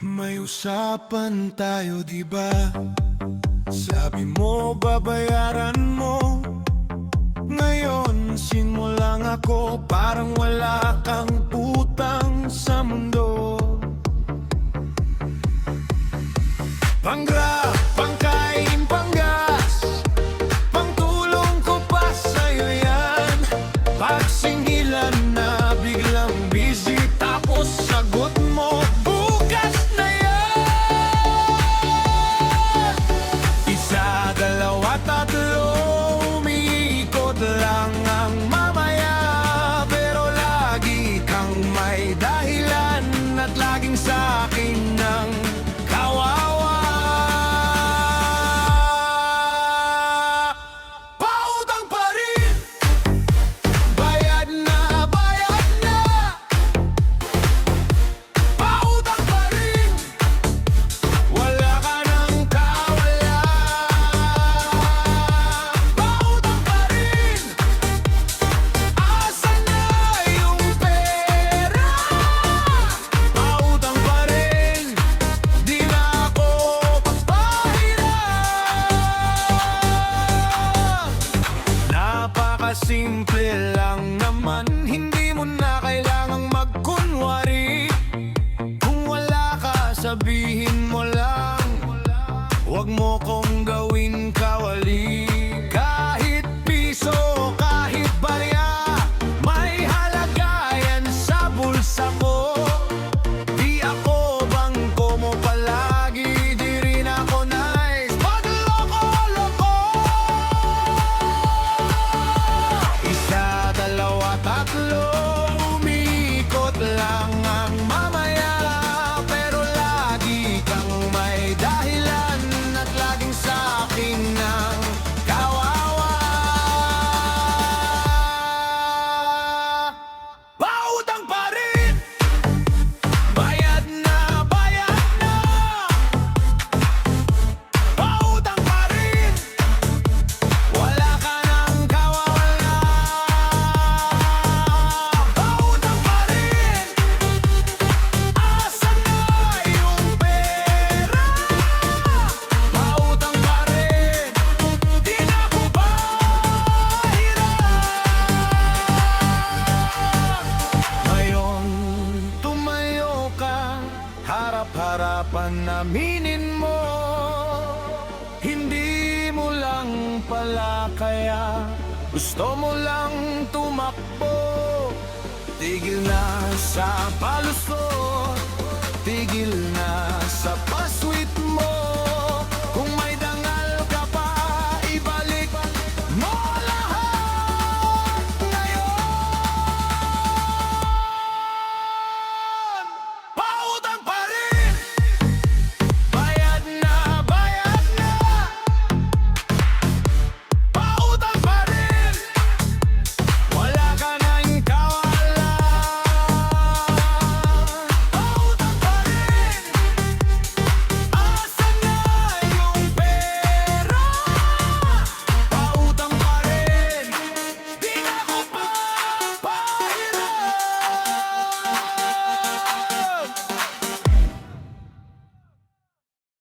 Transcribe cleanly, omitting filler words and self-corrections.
May usapan tayo, di ba? Sabi mo babayaran mo. Ngayon sinmulang ako, parang wala kang utang sa mundo. Panggrab, pangkain, panggas, pangtulong ko pa sa'yo yan. Pagsingilan na biglang busy, tapos sagot mo bukas na yan. Isa, dalawa, tatlo, umiikot lang ang mamaya. Pero lagi kang may dahilan at laging sa'kin ng kawawa. Pautang pa rin, bayad na, bayad na. Pautang pa rin, wala ka nang kawala. Pautang pa rin, asan na yung pera? Pautang pa rin, di na ako papahiram. Napakasimple lang naman, hindi mo na kailangang magkunwari. Kung wala ka, sabihin mo lang, huwag mo kong gawin kawali. Kahit piso, kahit barya, may halaga yan sa bulsa ko. Di ako bangko mo palagi, di rin ako nice pagloko-loko. Isa, dalawa, tatlo, umiikot lang ang mamaya. Pero lagi kang may dahilan at laging sa'kin ng kawawa. Pautang pa rin, bayad na, bayad na. Pautang pa rin, wala ka nang kawala. Pautang pa rin, asan na yung pera? Pautang pa rin, di na ako pahiram. Ngayon tumayo ka, harap-harapan, aminin mo, hindi mo lang pala kaya, gusto mo lang tumakbo. Tigil na sa palusot, tigil na